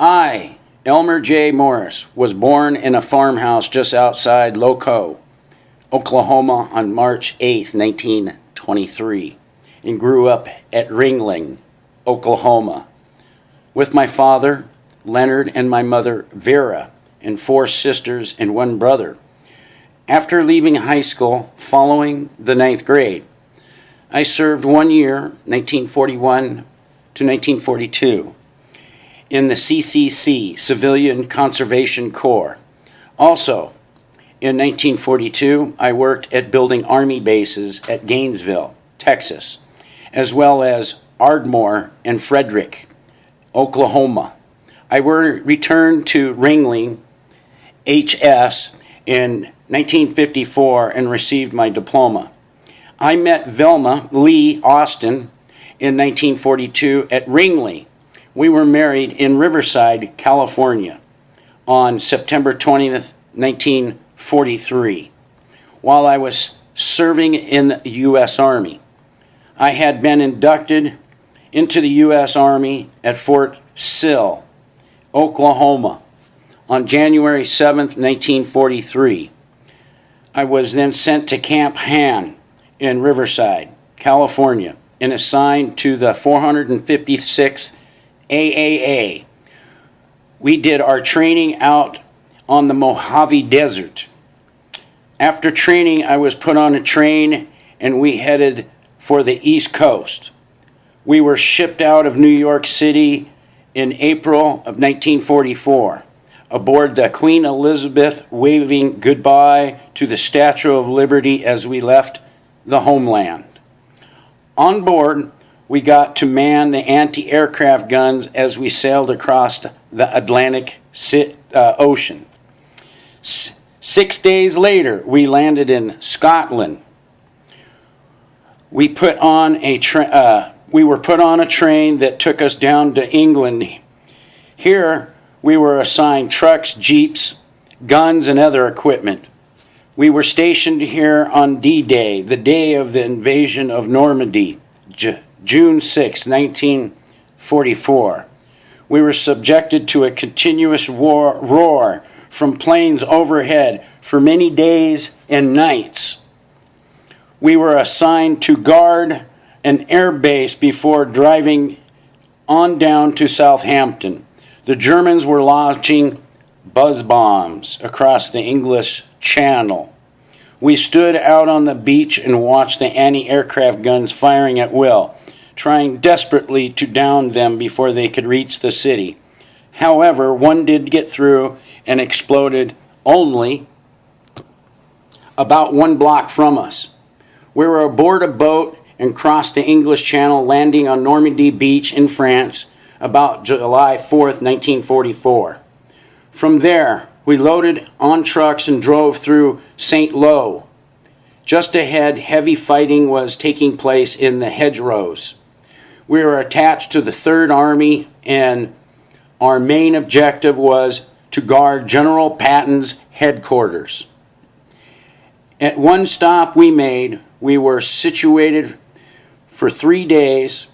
I, Elmer J. Morris, was born in a farmhouse just outside Loco, Oklahoma on March 8, 1923, and grew up at Ringling, Oklahoma, with my father, Leonard, and my mother, Vera, and 4 sisters and 1 brother. After leaving high school following the 9th grade, I served 1 year, 1941 to 1942, in the CCC, Civilian Conservation Corps. Also, in 1942, I worked at building Army bases at Gainesville, Texas, as well as Ardmore and Frederick, Oklahoma. I returned to Ringling, HS, in 1954 and received my diploma. I met Velma Lee Austin in 1942 at Ringling. We were married in Riverside, California on September 20th, 1943, while I was serving in the U.S. Army. I had been inducted into the U.S. Army at Fort Sill, Oklahoma, on January 7th, 1943. I was then sent to Camp Han in Riverside, California, and assigned to the 456th AAA. We did our training out on the Mojave Desert. After training, I was put on a train and we headed for the East Coast. We were shipped out of New York City in April of 1944 aboard the Queen Elizabeth, waving goodbye to the Statue of Liberty as we left the homeland. On board, we got to man the anti-aircraft guns as we sailed across the Atlantic Ocean. 6 days later, we landed in Scotland. We were put on a train that took us down to England. Here, we were assigned trucks, jeeps, guns, and other equipment. We were stationed here on D-Day, the day of the invasion of Normandy, June 6, 1944. We were subjected to a continuous roar from planes overhead for many days and nights. We were assigned to guard an air base before driving on down to Southampton. The Germans were launching buzz bombs across the English Channel. We stood out on the beach and watched the anti-aircraft guns firing at will, trying desperately to down them before they could reach the city. However, one did get through and exploded only about 1 block from us. We were aboard a boat and crossed the English Channel, landing on Normandy Beach in France about July 4th, 1944. From there, we loaded on trucks and drove through St. Lo. Just ahead, heavy fighting was taking place in the hedgerows. We were attached to the 3rd Army, and our main objective was to guard General Patton's headquarters. At one stop we made, we were situated for 3 days.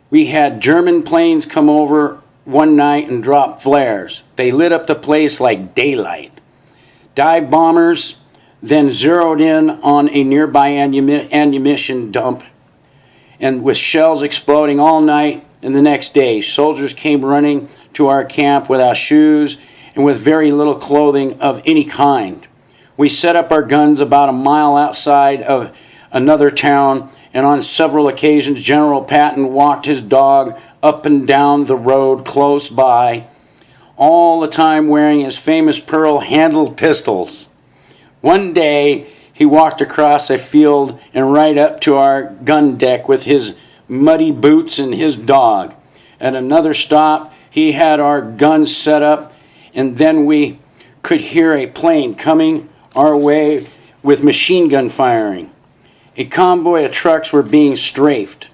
We had German planes come over one night and drop flares. They lit up the place like daylight. Dive bombers then zeroed in on a nearby ammunition dump, and with shells exploding all night and the next day, soldiers came running to our camp without shoes and with very little clothing of any kind. We set up our guns about a mile outside of another town, and on several occasions General Patton walked his dog up and down the road close by, all the time wearing his famous pearl-handled pistols. One day, he walked across a field and right up to our gun deck with his muddy boots and his dog. At another stop, he had our guns set up, and then we could hear a plane coming our way with machine gun firing. A convoy of trucks were being strafed.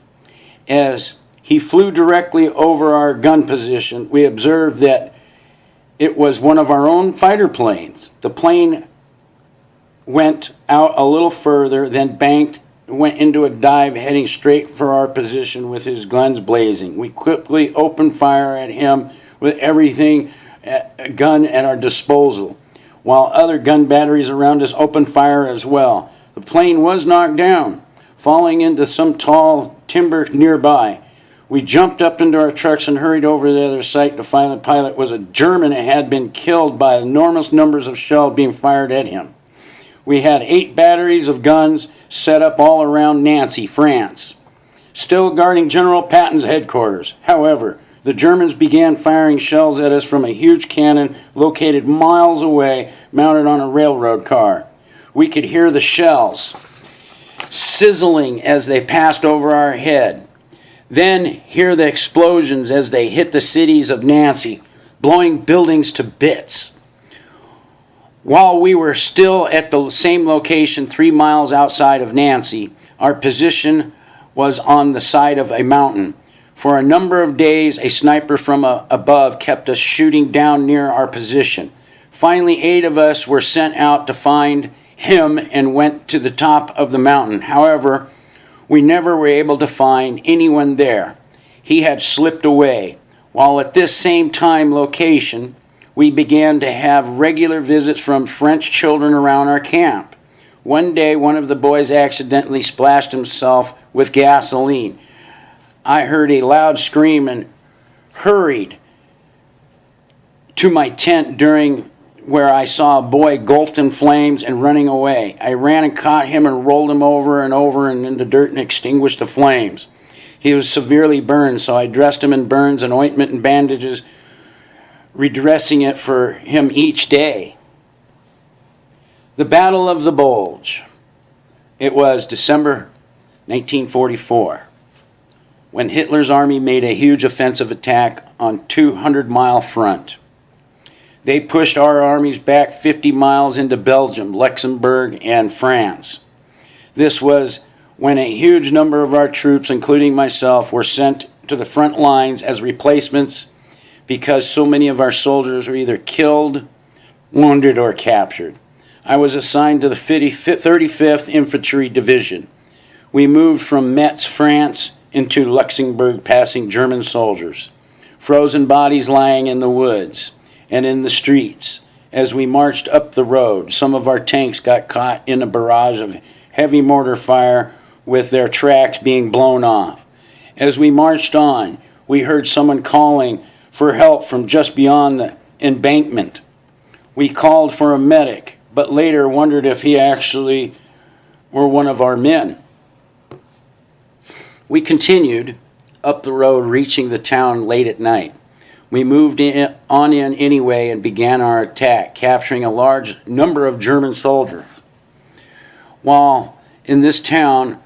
As he flew directly over our gun position, we observed that it was one of our own fighter planes. The plane went out a little further, then banked and went into a dive, heading straight for our position with his guns blazing. We quickly opened fire at him with everything a gun at our disposal, while other gun batteries around us opened fire as well. The plane was knocked down, falling into some tall timber nearby. We jumped up into our trucks and hurried over to the other site to find the pilot was a German and had been killed by enormous numbers of shells being fired at him. We had 8 batteries of guns set up all around Nancy, France, still guarding General Patton's headquarters. However, the Germans began firing shells at us from a huge cannon located miles away, mounted on a railroad car. We could hear the shells sizzling as they passed over our head. Then hear the explosions as they hit the cities of Nancy, blowing buildings to bits. While we were still at the same location 3 miles outside of Nancy, our position was on the side of a mountain. For a number of days, a sniper from above kept us shooting down near our position. Finally, 8 of us were sent out to find him and went to the top of the mountain. However, we never were able to find anyone there. He had slipped away. While at this same time location, we began to have regular visits from French children around our camp. One day, one of the boys accidentally splashed himself with gasoline. I heard a loud scream and hurried to my tent where I saw a boy engulfed in flames and running away. I ran and caught him and rolled him over and in the dirt and extinguished the flames. He was severely burned, so I dressed him in burns and ointment and bandages, redressing it for him each day. The Battle of the Bulge. It was December 1944, when Hitler's army made a huge offensive attack on 200-mile front. They pushed our armies back 50 miles into Belgium, Luxembourg, and France. This was when a huge number of our troops, including myself, were sent to the front lines as replacements because so many of our soldiers were either killed, wounded, or captured. I was assigned to the 35th Infantry Division. We moved from Metz, France, into Luxembourg, passing German soldiers, frozen bodies lying in the woods and in the streets. As we marched up the road, some of our tanks got caught in a barrage of heavy mortar fire with their tracks being blown off. As we marched on, we heard someone calling for help from just beyond the embankment. We called for a medic, but later wondered if he actually were one of our men. We continued up the road, reaching the town late at night. We moved on in anyway and began our attack, capturing a large number of German soldiers. While in this town,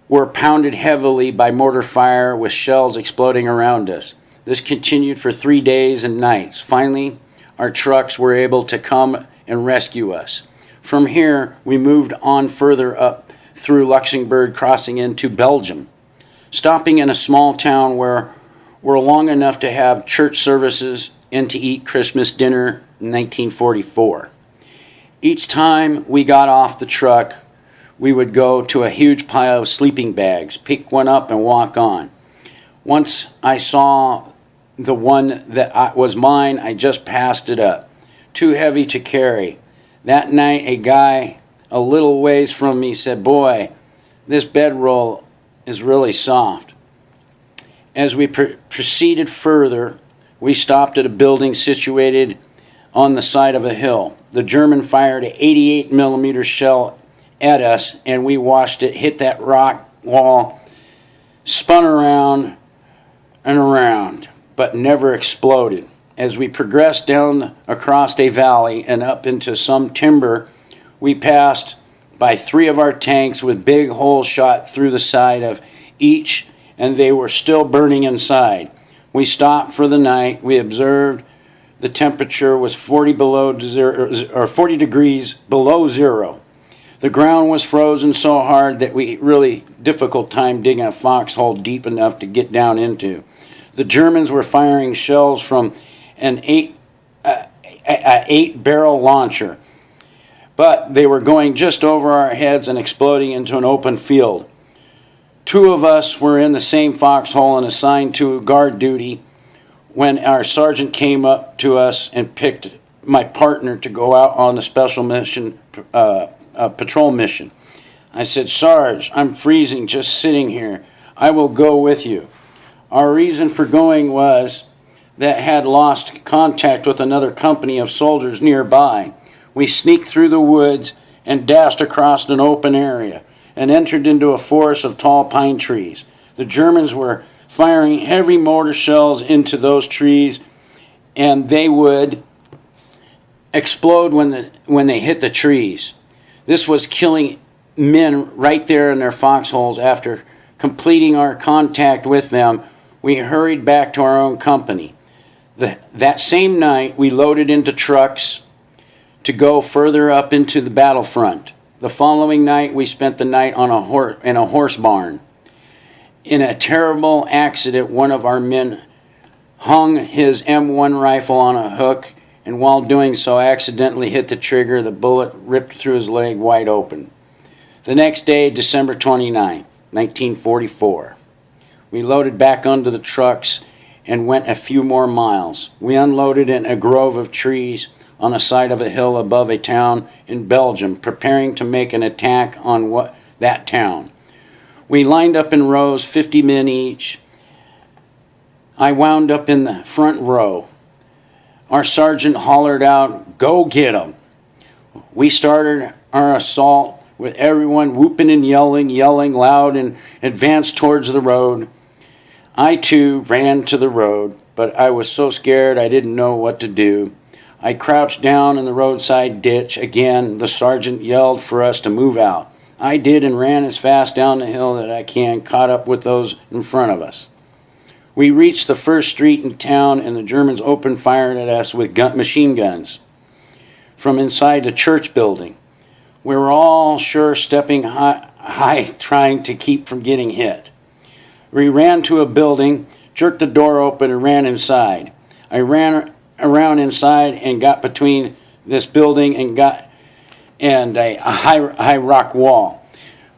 were pounded heavily by mortar fire with shells exploding around us. This continued for 3 days and nights. Finally, our trucks were able to come and rescue us. From here, we moved on further up through Luxembourg, crossing into Belgium, stopping in a small town where we're long enough to have church services and to eat Christmas dinner in 1944. Each time we got off the truck, we would go to a huge pile of sleeping bags, pick one up and walk on. Once I saw the one that was mine, I just passed it up. Too heavy to carry. That night, a guy a little ways from me said, "Boy, this bedroll is really soft." As we proceeded further, we stopped at a building situated on the side of a hill. The German fired an 88 millimeter shell at us, and we watched it hit that rock wall, spun around and around, but never exploded. As we progressed down across a valley and up into some timber, we passed by 3 of our tanks with big holes shot through the side of each, and they were still burning inside. We stopped for the night. We observed the temperature was 40 degrees below zero. The ground was frozen so hard that we really difficult time digging a foxhole deep enough to get down into. The Germans were firing shells from an 8-barrel launcher, but they were going just over our heads and exploding into an open field. 2 of us were in the same foxhole and assigned to guard duty when our sergeant came up to us and picked my partner to go out on a special mission, a patrol mission. I said, "Sarge, I'm freezing just sitting here. I will go with you." Our reason for going was that had lost contact with another company of soldiers nearby. We sneaked through the woods and dashed across an open area and entered into a forest of tall pine trees. The Germans were firing heavy mortar shells into those trees, and they would explode when they hit the trees. This was killing men right there in their foxholes. After completing our contact with them, we hurried back to our own company. That same night, we loaded into trucks to go further up into the battlefront. The following night, we spent the night in a horse barn. In a terrible accident, one of our men hung his M1 rifle on a hook, and while doing so, accidentally hit the trigger. The bullet ripped through his leg wide open. The next day, December 29th, 1944, we loaded back onto the trucks and went a few more miles. We unloaded in a grove of trees on the side of a hill above a town in Belgium, preparing to make an attack on that town. We lined up in rows, 50 men each. I wound up in the front row. Our sergeant hollered out, "Go get 'em." We started our assault with everyone whooping and yelling loud, and advanced towards the road. I too ran to the road, but I was so scared I didn't know what to do. I crouched down in the roadside ditch. Again, the sergeant yelled for us to move out. I did, and ran as fast down the hill that I can, caught up with those in front of us. We reached the first street in town, and the Germans opened fire at us with machine guns from inside the church building. We were all sure stepping high, trying to keep from getting hit. We ran to a building, jerked the door open, and ran inside. I ran around inside and got between this building and a high rock wall.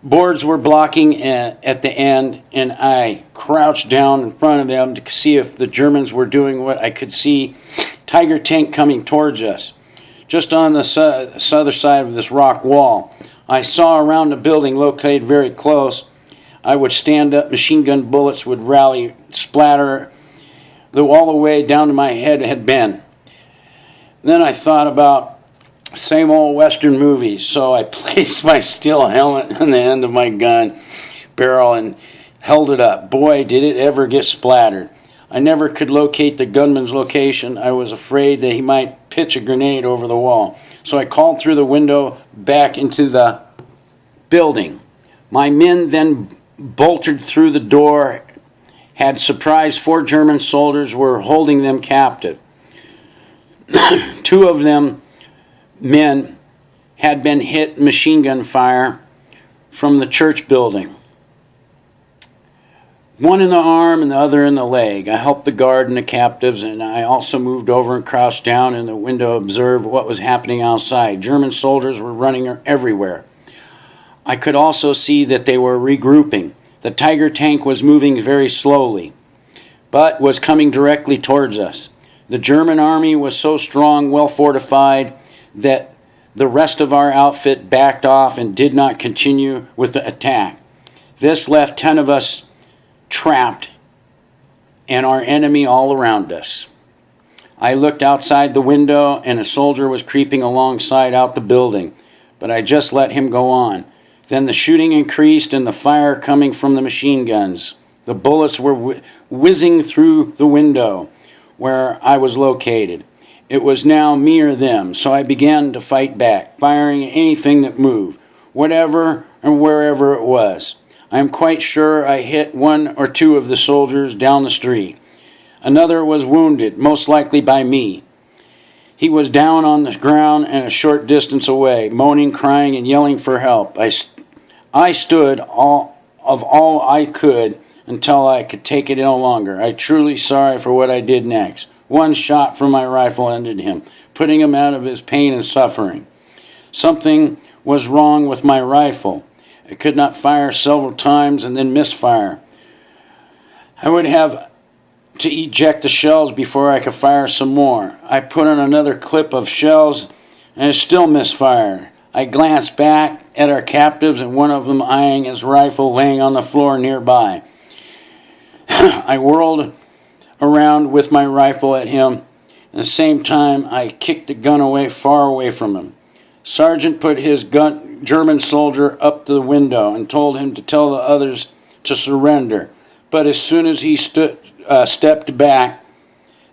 Boards were blocking at the end, and I crouched down in front of them to see if the Germans were doing what I could see. Tiger tank coming towards us. Just on the other side of this rock wall, I saw around the building located very close. I would stand up, machine gun bullets would rally, splatter, all the way down to my head had been. Then I thought about same old Western movies, so I placed my steel helmet on the end of my gun barrel and held it up. Boy, did it ever get splattered. I never could locate the gunman's location. I was afraid that he might pitch a grenade over the wall. So I called through the window back into the building. My men then bolted through the door, had surprised 4 German soldiers, were holding them captive. 2 of them men had been hit machine gun fire from the church building. One in the arm and the other in the leg. I helped the guard and the captives, and I also moved over and crouched down in the window to observe what was happening outside. German soldiers were running everywhere. I could also see that they were regrouping. The Tiger tank was moving very slowly, but was coming directly towards us. The German army was so strong, well fortified, that the rest of our outfit backed off and did not continue with the attack. This left 10 of us trapped and our enemy all around us. I looked outside the window, and a soldier was creeping alongside out the building, but I just let him go on. Then the shooting increased and the fire coming from the machine guns. The bullets were whizzing through the window where I was located. It was now me or them, so I began to fight back, firing at anything that moved, whatever and wherever it was. I am quite sure I hit 1 or 2 of the soldiers down the street. Another was wounded, most likely by me. He was down on the ground and a short distance away, moaning, crying, and yelling for help. I stood all I could until I could take it no longer. I truly sorry for what I did next. 1 shot from my rifle ended him, putting him out of his pain and suffering. Something was wrong with my rifle. I could not fire several times and then misfire. I would have to eject the shells before I could fire some more. I put on another clip of shells and it still misfired. I glanced back at our captives and one of them eyeing his rifle laying on the floor nearby. I whirled around with my rifle at him. At the same time, I kicked the gun far away from him. Sergeant put his German soldier up the window and told him to tell the others to surrender. But as soon as he stepped back,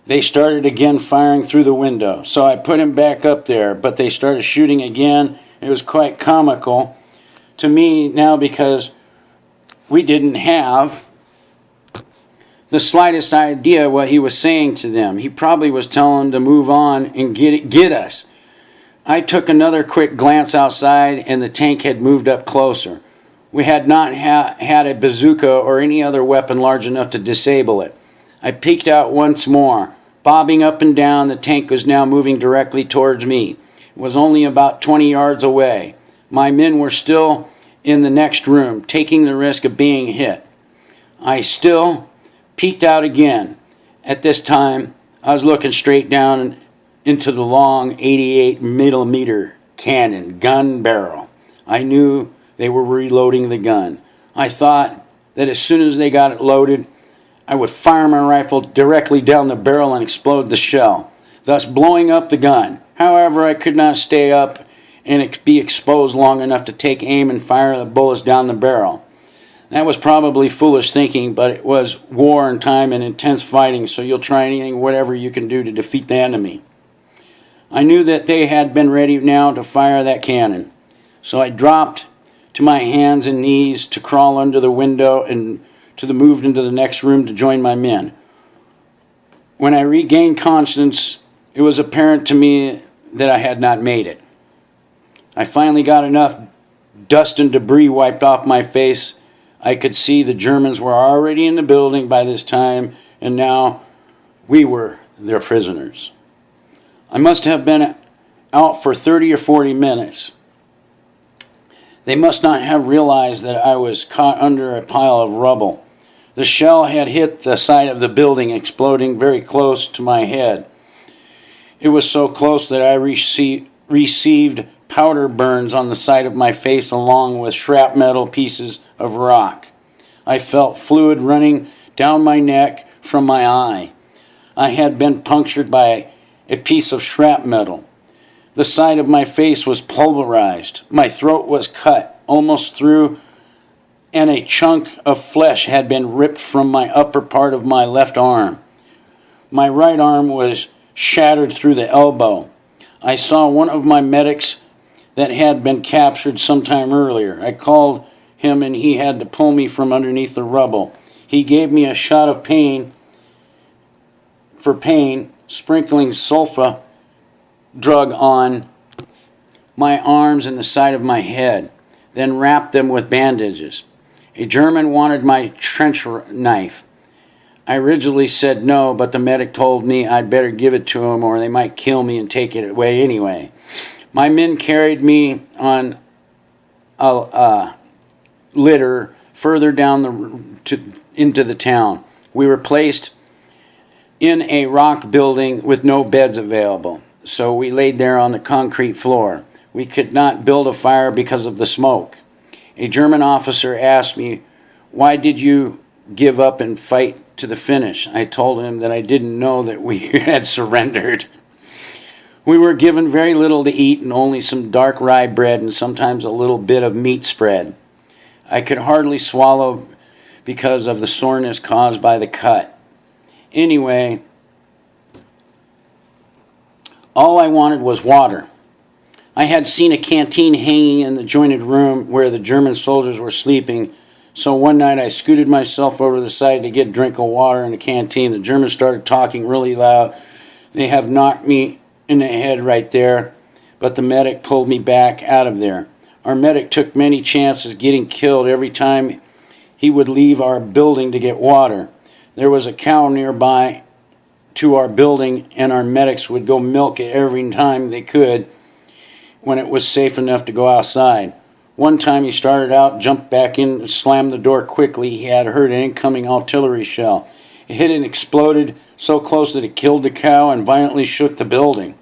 they started again firing through the window. So I put him back up there, but they started shooting again. It was quite comical to me now because we didn't have the slightest idea what he was saying to them. He probably was telling them to move on and get us. I took another quick glance outside and the tank had moved up closer. We had not had a bazooka or any other weapon large enough to disable it. I peeked out once more. Bobbing up and down, the tank was now moving directly towards me. It was only about 20 yards away. My men were still in the next room, taking the risk of being hit. I still peeked out again. At this time, I was looking straight down into the long 88mm cannon gun barrel. I knew they were reloading the gun. I thought that as soon as they got it loaded, I would fire my rifle directly down the barrel and explode the shell, thus blowing up the gun. However, I could not stay up and be exposed long enough to take aim and fire the bullets down the barrel. That was probably foolish thinking, but it was war and time and intense fighting, so you'll try anything, whatever you can do to defeat the enemy. I knew that they had been ready now to fire that cannon, so I dropped to my hands and knees to crawl under the window and moved into the next room to join my men. When I regained conscience, it was apparent to me that I had not made it. I finally got enough dust and debris wiped off my face. I could see the Germans were already in the building by this time, and now we were their prisoners. I must have been out for 30 or 40 minutes. They must not have realized that I was caught under a pile of rubble. The shell had hit the side of the building, exploding very close to my head. It was so close that I received powder burns on the side of my face along with shrapnel pieces of rock. I felt fluid running down my neck from my eye. I had been punctured by a piece of shrapnel. The side of my face was pulverized. My throat was cut almost through, and a chunk of flesh had been ripped from my upper part of my left arm. My right arm was shattered through the elbow. I saw one of my medics that had been captured sometime earlier. I called him and he had to pull me from underneath the rubble. He gave me a shot of pain, sprinkling sulfa drug on my arms and the side of my head, then wrapped them with bandages. A German wanted my trench knife. I rigidly said no, but the medic told me I'd better give it to him or they might kill me and take it away anyway. My men carried me on a litter further down into the town. We were placed in a rock building with no beds available, so we laid there on the concrete floor. We could not build a fire because of the smoke. A German officer asked me, "Why did you give up and fight to the finish?" I told him that I didn't know that we had surrendered. We were given very little to eat and only some dark rye bread and sometimes a little bit of meat spread. I could hardly swallow because of the soreness caused by the cut. Anyway, all I wanted was water. I had seen a canteen hanging in the jointed room where the German soldiers were sleeping, so one night I scooted myself over the side to get a drink of water in the canteen. The Germans started talking really loud. They have knocked me in the head right there, but the medic pulled me back out of there. Our medic took many chances getting killed every time he would leave our building to get water. There was a cow nearby to our building, and our medics would go milk it every time they could when it was safe enough to go outside. One time he started out, jumped back in, and slammed the door quickly. He had heard an incoming artillery shell. hit and exploded so close that it killed the cow and violently shook the building.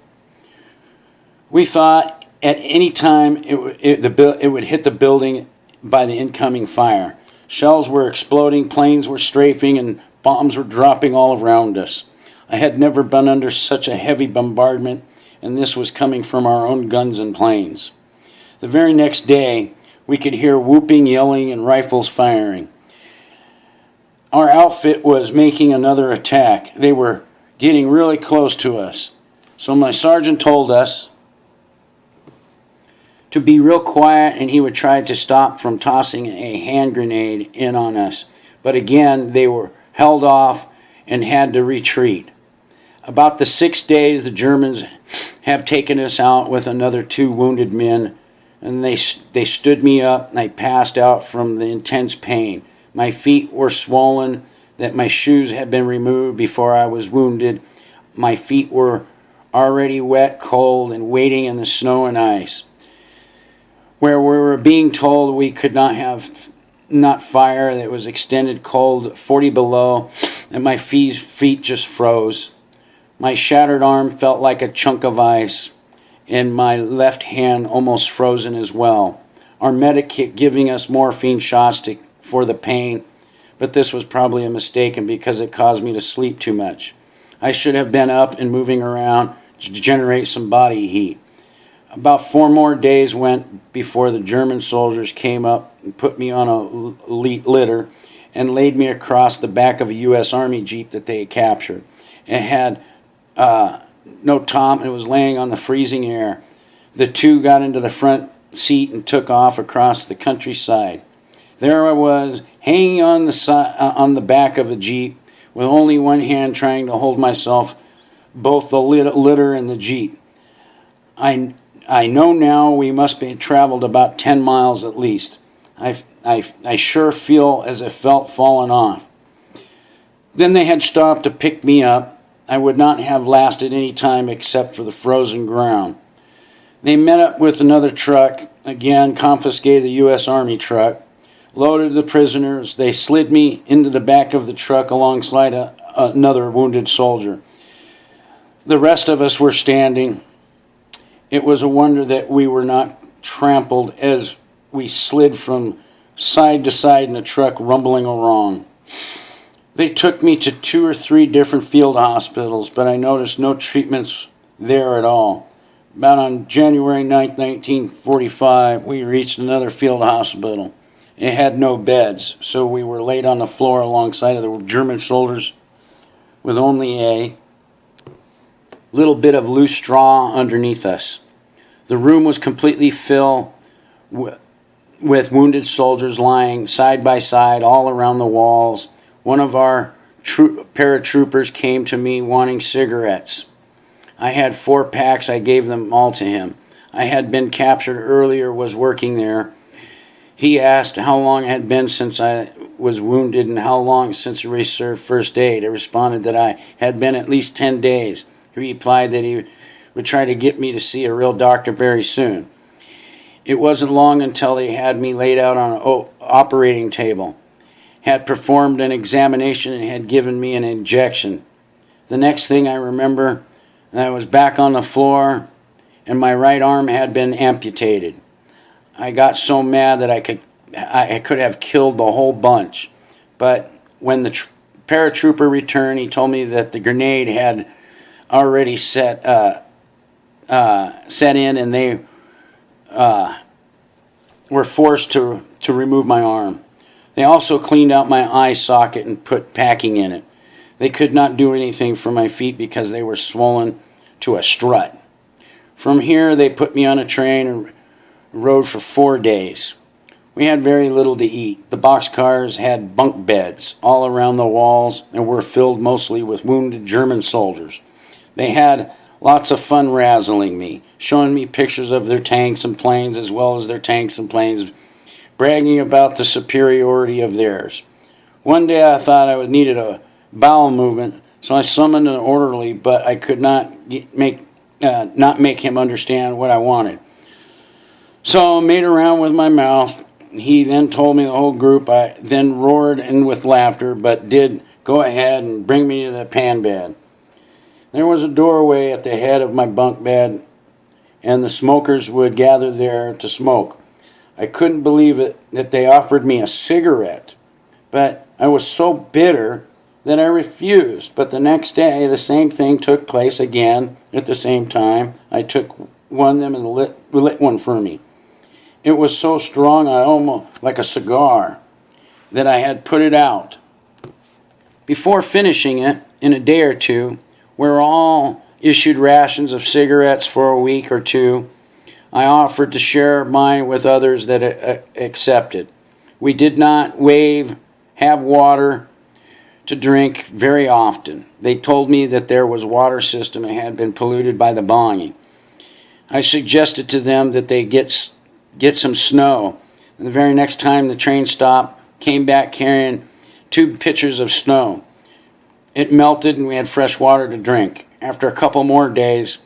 We thought at any time it would hit the building by the incoming fire. Shells were exploding, planes were strafing, and bombs were dropping all around us. I had never been under such a heavy bombardment, and this was coming from our own guns and planes. The very next day, we could hear whooping, yelling, and rifles firing. Our outfit was making another attack. They were getting really close to us. So my sergeant told us to be real quiet, and he would try to stop from tossing a hand grenade in on us. But again, they were held off and had to retreat. About the 6 days, the Germans have taken us out with another 2 wounded men, and they stood me up, and I passed out from the intense pain. My feet were swollen, that my shoes had been removed before I was wounded. My feet were already wet, cold, and waiting in the snow and ice, where we were being told we could not fire, that it was extended cold, 40 below, and my feet just froze. My shattered arm felt like a chunk of ice, and my left hand almost frozen as well. Our medic kept giving us morphine shots for the pain, but this was probably a mistake, and because it caused me to sleep too much. I should have been up and moving around to generate some body heat. About 4 more days went before the German soldiers came up and put me on a litter and laid me across the back of a U.S. Army Jeep that they had captured. It had no top, and it was laying on the freezing air. The 2 got into the front seat and took off across the countryside. There I was, hanging on the back of the Jeep, with only one hand trying to hold myself, both the litter and the Jeep. I know now we must have traveled about 10 miles at least. I sure feel as if felt falling off. Then they had stopped to pick me up. I would not have lasted any time except for the frozen ground. They met up with another truck, again confiscated the U.S. Army truck, loaded the prisoners. They slid me into the back of the truck alongside another wounded soldier. The rest of us were standing. It was a wonder that we were not trampled as we slid from side to side in the truck, rumbling along. They took me to 2 or 3 different field hospitals, but I noticed no treatments there at all. About on January 9th, 1945, we reached another field hospital. It had no beds, so we were laid on the floor alongside of the German soldiers with only a little bit of loose straw underneath us. The room was completely filled with wounded soldiers lying side by side all around the walls. One of our paratroopers came to me wanting cigarettes. I had 4 packs. I gave them all to him. I had been captured earlier, was working there. He asked how long it had been since I was wounded and how long since I received first aid. I responded that I had been at least 10 days. He replied that he would try to get me to see a real doctor very soon. It wasn't long until they had me laid out on an operating table, had performed an examination, and had given me an injection. The next thing I remember, I was back on the floor, and my right arm had been amputated. I got so mad that I could have killed the whole bunch. But when the paratrooper returned, he told me that the grenade had already set in, and they were forced to remove my arm. They also cleaned out my eye socket and put packing in it. They could not do anything for my feet because they were swollen to a strut. From here, they put me on a train and rode for 4 days. We had very little to eat. The boxcars had bunk beds all around the walls and were filled mostly with wounded German soldiers. They had lots of fun razzling me, showing me pictures of their tanks and planes as well as their tanks and planes, bragging about the superiority of theirs. One day I thought I needed a bowel movement, so I summoned an orderly, but I could not make him understand what I wanted. So I made around with my mouth. He then told me the whole group. I then roared and with laughter, but did Go ahead and bring me to the pan bed. There was a doorway at the head of my bunk bed, and the smokers would gather there to smoke. I couldn't believe it that they offered me a cigarette, but I was so bitter that I refused. But the next day, the same thing took place again at the same time. I took one of them and lit one for me. It was so strong, I almost, like a cigar, that I had put it out. Before finishing it, in a day or two, we were all issued rations of cigarettes for a week or two. I offered to share mine with others that accepted. We did not have water to drink very often. They told me that there was water system and had been polluted by the bombing. I suggested to them that they get some snow. And the very next time the train stopped, came back carrying 2 pitchers of snow. It melted and we had fresh water to drink. After a couple more days,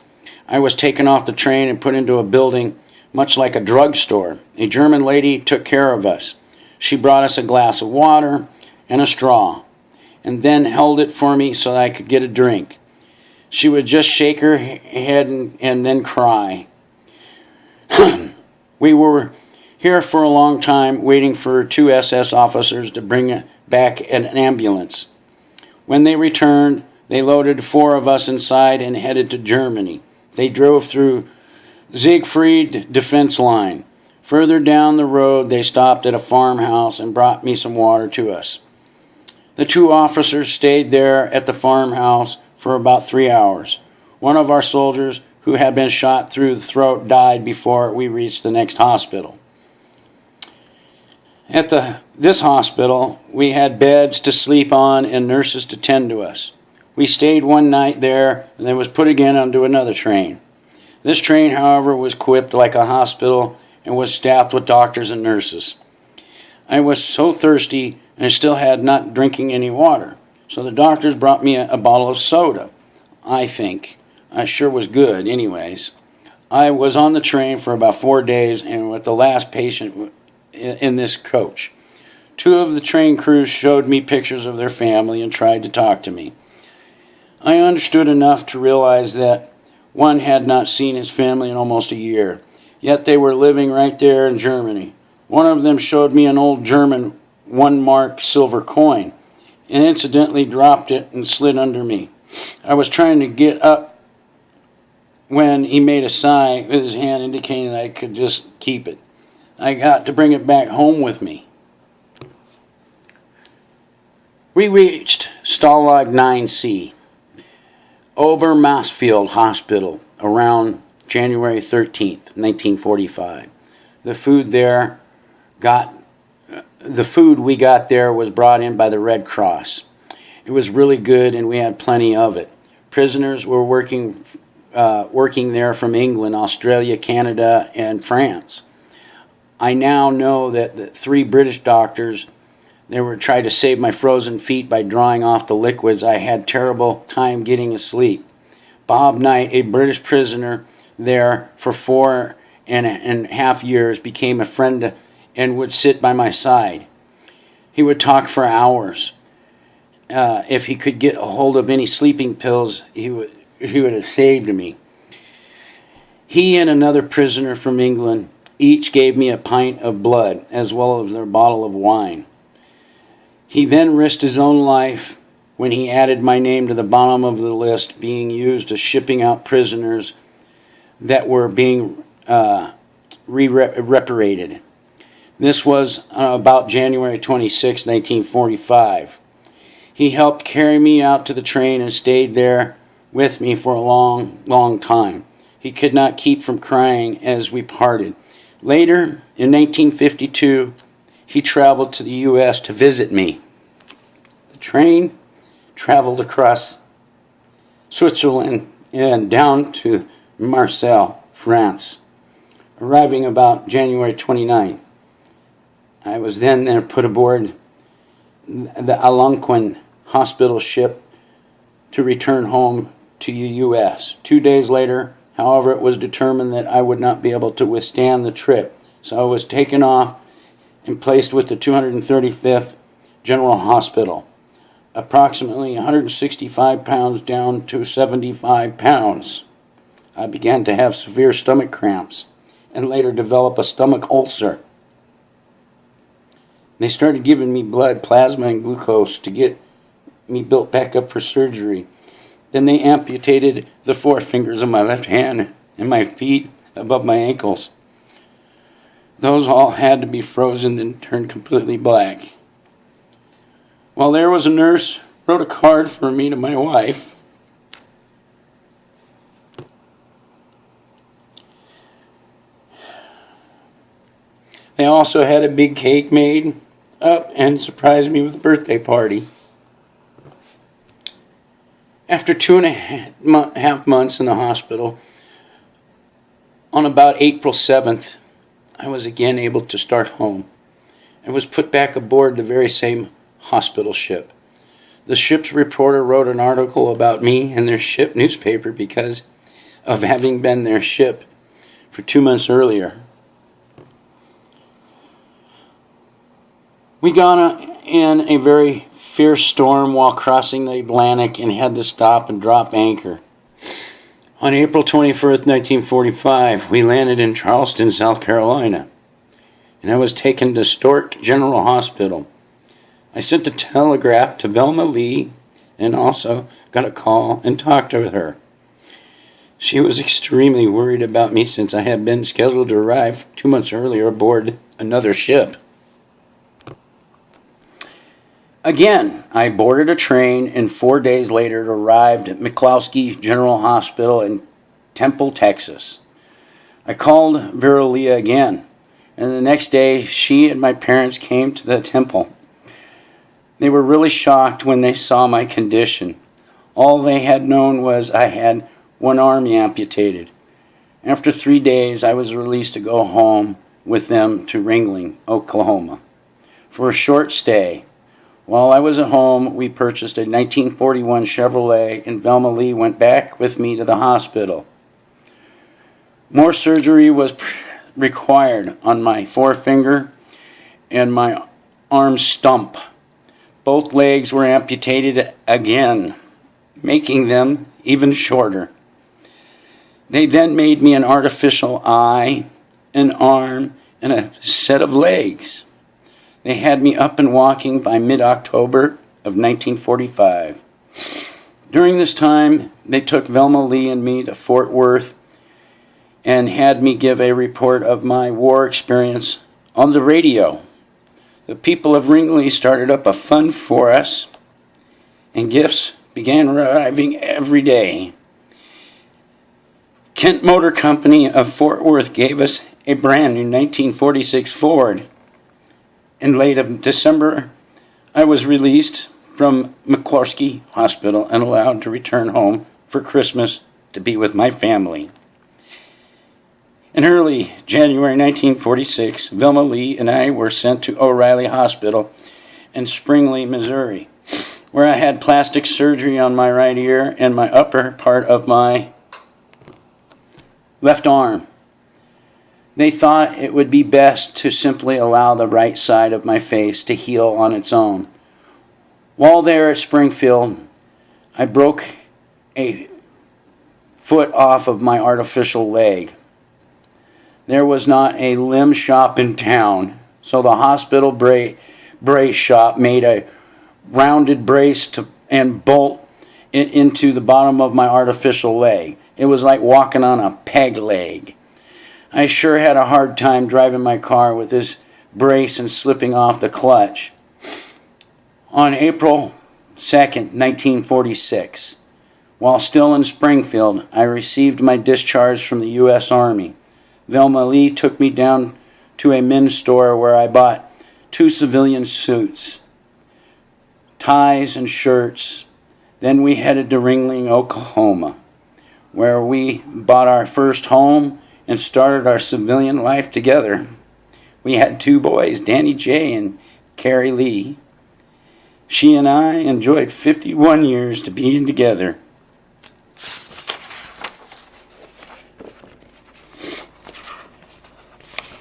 I was taken off the train and put into a building much like a drugstore. A German lady took care of us. She brought us a glass of water and a straw, and then held it for me so that I could get a drink. She would just shake her head and then cry. We were here for a long time waiting for 2 SS officers to bring back an ambulance. When they returned, they loaded 4 of us inside and headed to Germany. They drove through Siegfried defense line. Further down the road, they stopped at a farmhouse and brought me some water to us. The 2 officers stayed there at the farmhouse for about 3 hours. One of our soldiers, who had been shot through the throat, died before we reached the next hospital. At this hospital, we had beds to sleep on and nurses to tend to us. We stayed one night there and then was put again onto another train. This train, however, was equipped like a hospital and was staffed with doctors and nurses. I was so thirsty and still had not drinking any water, so the doctors brought me a bottle of soda, I think. I sure was good anyways. I was on the train for about 4 days and with the last patient in this coach. 2 of the train crews showed me pictures of their family and tried to talk to me. I understood enough to realize that one had not seen his family in almost a year, yet they were living right there in Germany. One of them showed me an old German 1 mark silver coin and incidentally dropped it and slid under me. I was trying to get up when he made a sign with his hand indicating that I could just keep it. I got to bring it back home with me. We reached Stalag 9C, Obermarsfeld Hospital, around January 13th, 1945. The food we got there was brought in by the Red Cross. It was really good and we had plenty of it. Prisoners were working there from England, Australia, Canada, and France. I now know that the 3 British doctors, they were trying to save my frozen feet by drawing off the liquids. I had terrible time getting asleep. Bob Knight, a British prisoner there for 4.5 years, became a friend and would sit by my side. He would talk for hours. If he could get a hold of any sleeping pills, he would have saved me. He and another prisoner from England each gave me a pint of blood as well as their bottle of wine. He then risked his own life when he added my name to the bottom of the list being used as shipping out prisoners that were being reparated. This was about January 26, 1945. He helped carry me out to the train and stayed there with me for a long, long time. He could not keep from crying as we parted. Later, in 1952, he traveled to the U.S. to visit me. The train traveled across Switzerland and down to Marseille, France, arriving about January 29th. I was then put aboard the Algonquin hospital ship to return home to the U.S. 2 days later, however, it was determined that I would not be able to withstand the trip, so I was taken off and placed with the 235th General Hospital. approximately 165 pounds down to 75 pounds. I began to have severe stomach cramps and later develop a stomach ulcer. They started giving me blood, plasma, and glucose to get me built back up for surgery. Then they amputated the four fingers of my left hand and my feet above my ankles. Those all had to be frozen and turned completely black. While there was a nurse wrote a card for me to my wife. They also had a big cake made up and surprised me with a birthday party. After 2.5 months in the hospital, on about April 7th, I was again able to start home. I was put back aboard the very same hospital ship. The ship's reporter wrote an article about me in their ship newspaper because of having been their ship for 2 months earlier. We got in a very fierce storm while crossing the Atlantic and had to stop and drop anchor. On April 21st, 1945, we landed in Charleston, South Carolina, and I was taken to Stork General Hospital. I sent a telegraph to Velma Lee and also got a call and talked with her. She was extremely worried about me since I had been scheduled to arrive 2 months earlier aboard another ship. Again, I boarded a train and 4 days later arrived at McCloskey General Hospital in Temple, Texas. I called Vera Leah again, and the next day she and my parents came to the temple. They were really shocked when they saw my condition. All they had known was I had one arm amputated. After 3 days, I was released to go home with them to Ringling, Oklahoma, for a short stay. While I was at home, we purchased a 1941 Chevrolet, and Velma Lee went back with me to the hospital. More surgery was required on my forefinger and my arm stump. Both legs were amputated again, making them even shorter. They then made me an artificial eye, an arm, and a set of legs. They had me up and walking by mid-October of 1945. During this time, they took Velma Lee and me to Fort Worth and had me give a report of my war experience on the radio. The people of Ringley started up a fund for us, and gifts began arriving every day. Kent Motor Company of Fort Worth gave us a brand new 1946 Ford. In late of December, I was released from McCloskey Hospital and allowed to return home for Christmas to be with my family. In early January 1946, Velma Lee and I were sent to O'Reilly Hospital in Springley, Missouri, where I had plastic surgery on my right ear and my upper part of my left arm. They thought it would be best to simply allow the right side of my face to heal on its own. While there at Springfield, I broke a foot off of my artificial leg. There was not a limb shop in town, so the hospital brace shop made a rounded brace and bolt it into the bottom of my artificial leg. It was like walking on a peg leg. I sure had a hard time driving my car with this brace and slipping off the clutch. On April 2nd, 1946, while still in Springfield, I received my discharge from the U.S. Army. Velma Lee took me down to a men's store where I bought 2 civilian suits, ties, and shirts. Then we headed to Ringling, Oklahoma, where we bought our first home and started our civilian life together. We had 2 boys, Danny J. and Carrie Lee. She and I enjoyed 51 years to being together.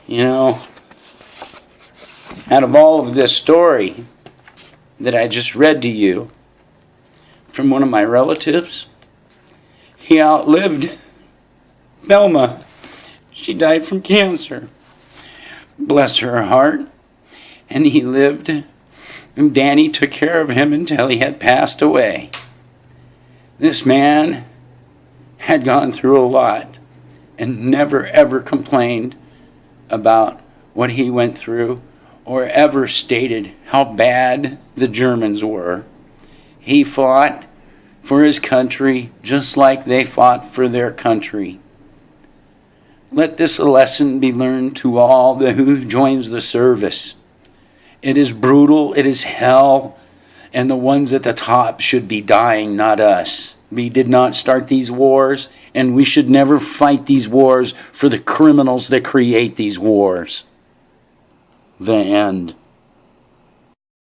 You know, out of all of this story that I just read to you, from one of my relatives. He outlived Velma. She died from cancer. Bless her heart. And he lived, and Danny took care of him until he had passed away. This man had gone through a lot and never ever complained about what he went through or ever stated how bad the Germans were. He fought for his country just like they fought for their country. Let this lesson be learned to all who joins the service. It is brutal, it is hell, and the ones at the top should be dying, not us. We did not start these wars, and we should never fight these wars for the criminals that create these wars. The end.